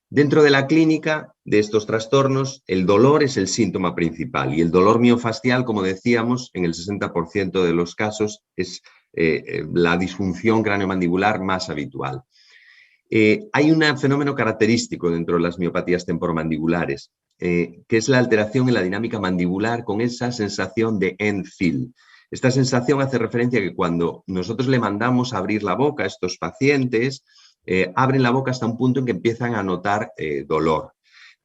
Dentro de la clínica de estos trastornos, el dolor es el síntoma principal y el dolor miofascial, como decíamos, en el 60% de los casos es la disfunción craneomandibular más habitual. Hay un fenómeno característico dentro de las miopatías temporomandibulares, que es la alteración en la dinámica mandibular con esa sensación de end-feel. Esta sensación hace referencia a que cuando nosotros le mandamos a abrir la boca a estos pacientes, abren la boca hasta un punto en que empiezan a notar dolor.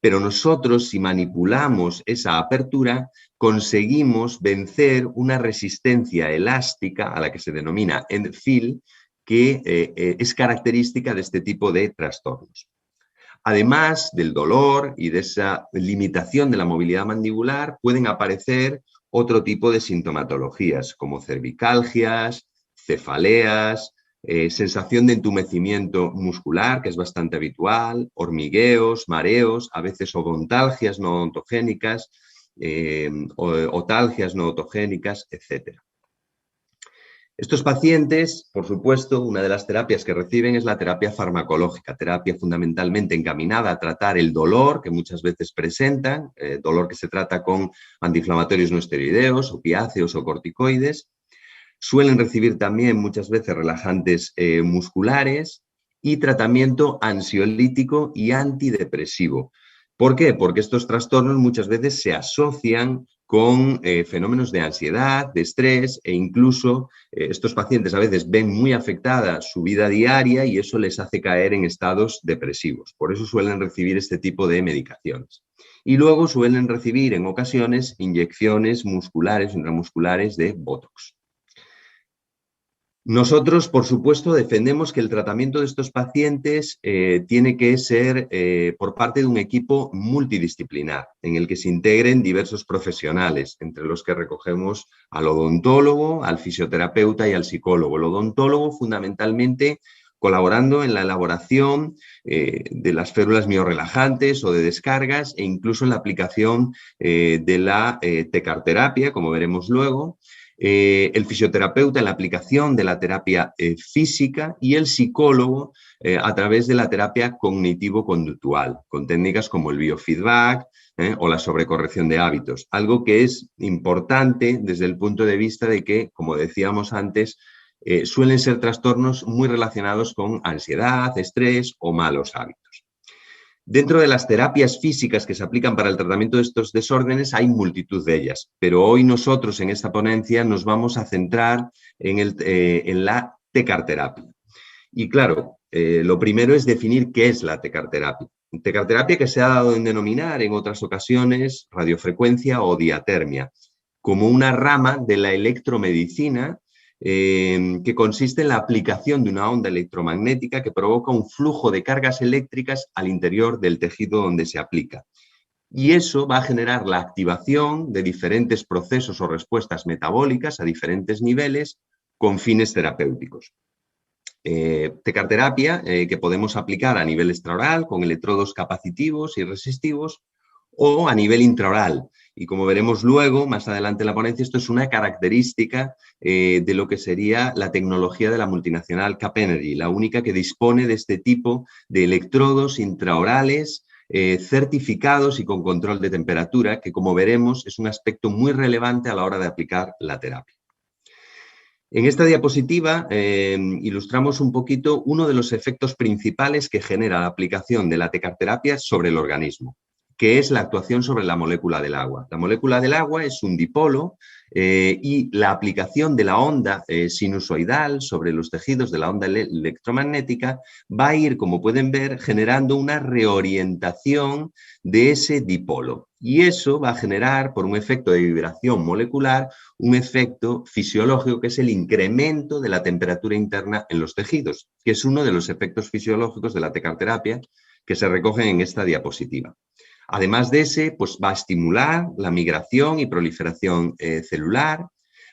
Pero nosotros, si manipulamos esa apertura, conseguimos vencer una resistencia elástica a la que se denomina end-feel, que es característica de este tipo de trastornos. Además del dolor y de esa limitación de la movilidad mandibular, pueden aparecer otro tipo de sintomatologías, como cervicalgias, cefaleas, sensación de entumecimiento muscular, que es bastante habitual, hormigueos, mareos, a veces odontalgias no odontogénicas, otalgias no otogénicas, etc. Estos pacientes, por supuesto, una de las terapias que reciben es la terapia farmacológica, terapia fundamentalmente encaminada a tratar el dolor que muchas veces presentan, dolor que se trata con antiinflamatorios no esteroideos, opiáceos o corticoides. Suelen recibir también muchas veces relajantes musculares y tratamiento ansiolítico y antidepresivo. ¿Por qué? Porque estos trastornos muchas veces se asocian con fenómenos de ansiedad, de estrés e incluso estos pacientes a veces ven muy afectada su vida diaria y eso les hace caer en estados depresivos. Por eso suelen recibir este tipo de medicaciones. Y luego suelen recibir en ocasiones inyecciones musculares, intramusculares de Botox. Nosotros, por supuesto, defendemos que el tratamiento de estos pacientes tiene que ser por parte de un equipo multidisciplinar, en el que se integren diversos profesionales, entre los que recogemos al odontólogo, al fisioterapeuta y al psicólogo. El odontólogo, fundamentalmente, colaborando en la elaboración de las férulas miorrelajantes o de descargas e incluso en la aplicación de la tecarterapia, como veremos luego. El fisioterapeuta en la aplicación de la terapia física y el psicólogo a través de la terapia cognitivo-conductual, con técnicas como el biofeedback o la sobrecorrección de hábitos. Algo que es importante desde el punto de vista de que, como decíamos antes, suelen ser trastornos muy relacionados con ansiedad, estrés o malos hábitos. Dentro de las terapias físicas que se aplican para el tratamiento de estos desórdenes hay multitud de ellas, pero hoy nosotros en esta ponencia nos vamos a centrar en la tecarterapia. Y claro, lo primero es definir qué es la tecarterapia. Tecarterapia que se ha dado en denominar en otras ocasiones radiofrecuencia o diatermia, como una rama de la electromedicina que consiste en la aplicación de una onda electromagnética que provoca un flujo de cargas eléctricas al interior del tejido donde se aplica. Y eso va a generar la activación de diferentes procesos o respuestas metabólicas a diferentes niveles con fines terapéuticos. Tecarterapia que podemos aplicar a nivel extraoral con electrodos capacitivos y resistivos o a nivel intraoral. Y como veremos luego, más adelante en la ponencia, esto es una característica de lo que sería la tecnología de la multinacional Capenergy, la única que dispone de este tipo de electrodos intraorales certificados y con control de temperatura, que como veremos es un aspecto muy relevante a la hora de aplicar la terapia. En esta diapositiva ilustramos un poquito uno de los efectos principales que genera la aplicación de la tecarterapia sobre el organismo, que es la actuación sobre la molécula del agua. La molécula del agua es un dipolo y la aplicación de la onda sinusoidal sobre los tejidos de la onda electromagnética va a ir, como pueden ver, generando una reorientación de ese dipolo. Y eso va a generar, por un efecto de vibración molecular, un efecto fisiológico que es el incremento de la temperatura interna en los tejidos, que es uno de los efectos fisiológicos de la tecarterapia que se recogen en esta diapositiva. Además de ese, pues va a estimular la migración y proliferación celular,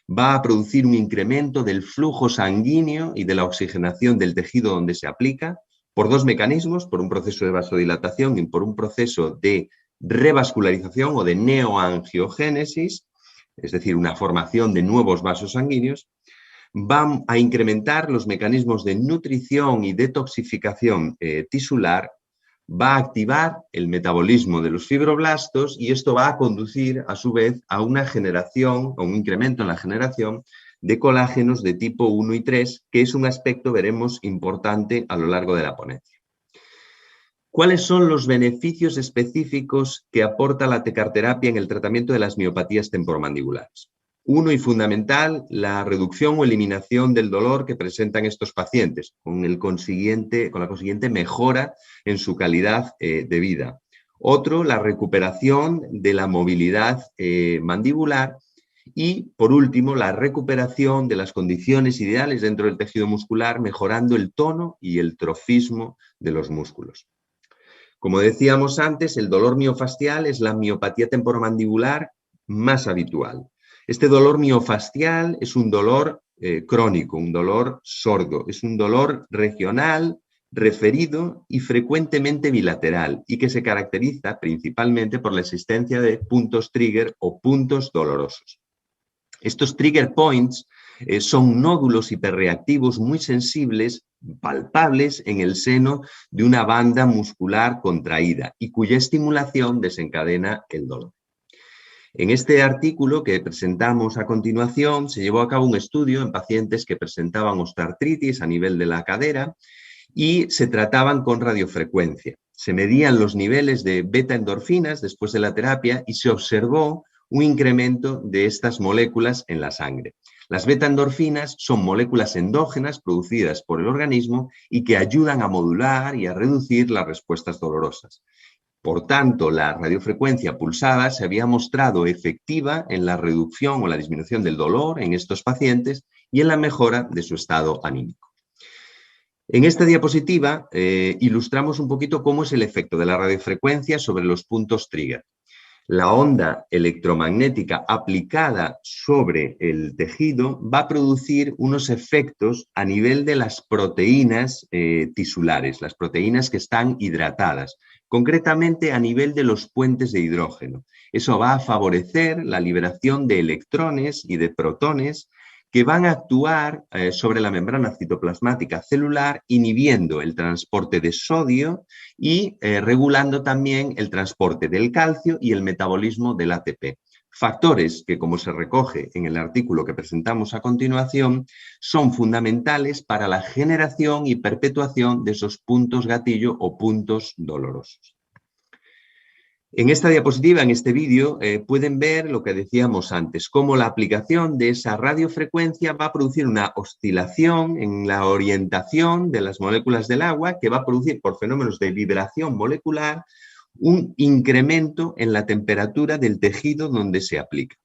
va a producir un incremento del flujo sanguíneo y de la oxigenación del tejido donde se aplica, por dos mecanismos, por un proceso de vasodilatación y por un proceso de revascularización o de neoangiogénesis, es decir, una formación de nuevos vasos sanguíneos. Va a incrementar los mecanismos de nutrición y detoxificación tisular, va a activar el metabolismo de los fibroblastos y esto va a conducir, a su vez, a una generación, o un incremento en la generación de colágenos de tipo 1 y 3, que es un aspecto, veremos, importante a lo largo de la ponencia. ¿Cuáles son los beneficios específicos que aporta la tecarterapia en el tratamiento de las miopatías temporomandibulares? Uno y fundamental, la reducción o eliminación del dolor que presentan estos pacientes, con la consiguiente mejora en su calidad de vida. Otro, la recuperación de la movilidad mandibular. Y, por último, la recuperación de las condiciones ideales dentro del tejido muscular, mejorando el tono y el trofismo de los músculos. Como decíamos antes, el dolor miofascial es la miopatía temporomandibular más habitual. Este dolor miofascial es un dolor crónico, un dolor sordo, es un dolor regional, referido y frecuentemente bilateral y que se caracteriza principalmente por la existencia de puntos trigger o puntos dolorosos. Estos trigger points son nódulos hiperreactivos muy sensibles, palpables en el seno de una banda muscular contraída y cuya estimulación desencadena el dolor. En este artículo que presentamos a continuación se llevó a cabo un estudio en pacientes que presentaban osteoartritis a nivel de la cadera y se trataban con radiofrecuencia. Se medían los niveles de beta-endorfinas después de la terapia y se observó un incremento de estas moléculas en la sangre. Las beta-endorfinas son moléculas endógenas producidas por el organismo y que ayudan a modular y a reducir las respuestas dolorosas. Por tanto, la radiofrecuencia pulsada se había mostrado efectiva en la reducción o la disminución del dolor en estos pacientes y en la mejora de su estado anímico. En esta diapositiva ilustramos un poquito cómo es el efecto de la radiofrecuencia sobre los puntos trigger. La onda electromagnética aplicada sobre el tejido va a producir unos efectos a nivel de las proteínas tisulares, las proteínas que están hidratadas, concretamente a nivel de los puentes de hidrógeno. Eso va a favorecer la liberación de electrones y de protones que van a actuar sobre la membrana citoplasmática celular, inhibiendo el transporte de sodio y regulando también el transporte del calcio y el metabolismo del ATP. Factores que, como se recoge en el artículo que presentamos a continuación, son fundamentales para la generación y perpetuación de esos puntos gatillo o puntos dolorosos. En esta diapositiva, en este vídeo, pueden ver lo que decíamos antes, cómo la aplicación de esa radiofrecuencia va a producir una oscilación en la orientación de las moléculas del agua que va a producir, por fenómenos de vibración molecular, un incremento en la temperatura del tejido donde se aplica.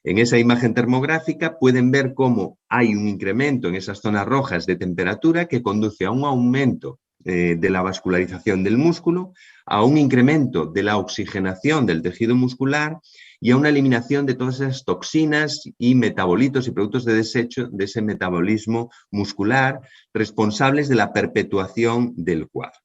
En esa imagen termográfica pueden ver cómo hay un incremento en esas zonas rojas de temperatura que conduce a un aumento de la vascularización del músculo, a un incremento de la oxigenación del tejido muscular y a una eliminación de todas esas toxinas y metabolitos y productos de desecho de ese metabolismo muscular responsables de la perpetuación del cuadro.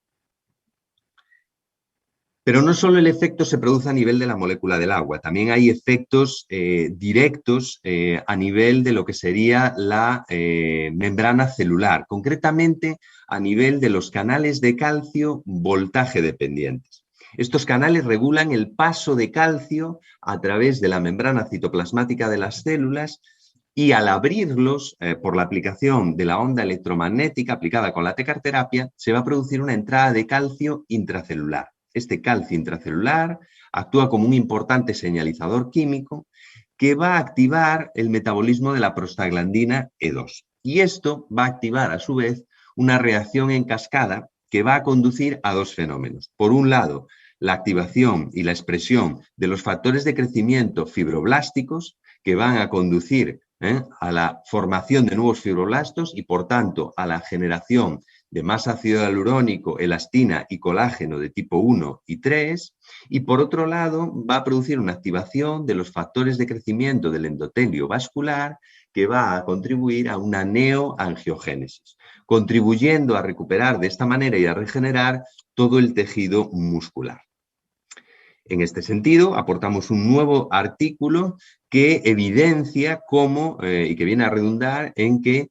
Pero no solo el efecto se produce a nivel de la molécula del agua, también hay efectos directos a nivel de lo que sería la membrana celular, concretamente a nivel de los canales de calcio voltaje dependientes. Estos canales regulan el paso de calcio a través de la membrana citoplasmática de las células y al abrirlos por la aplicación de la onda electromagnética aplicada con la tecarterapia, se va a producir una entrada de calcio intracelular. Este calcio intracelular actúa como un importante señalizador químico que va a activar el metabolismo de la prostaglandina E2. Y esto va a activar, a su vez, una reacción en cascada que va a conducir a dos fenómenos. Por un lado, la activación y la expresión de los factores de crecimiento fibroblásticos que van a conducir a la formación de nuevos fibroblastos y, por tanto, a la generación de más ácido hialurónico, elastina y colágeno de tipo 1 y 3, y por otro lado va a producir una activación de los factores de crecimiento del endotelio vascular que va a contribuir a una neoangiogénesis, contribuyendo a recuperar de esta manera y a regenerar todo el tejido muscular. En este sentido, aportamos un nuevo artículo que evidencia cómo, y que viene a redundar en que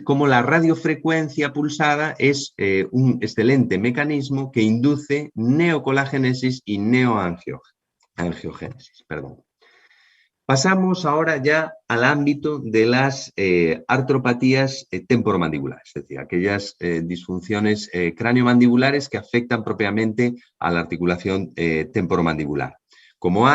cómo la radiofrecuencia pulsada es un excelente mecanismo que induce neocolagénesis y neoangiogénesis. Pasamos ahora ya al ámbito de las artropatías temporomandibulares, es decir, aquellas disfunciones craneomandibulares que afectan propiamente a la articulación temporomandibular. Como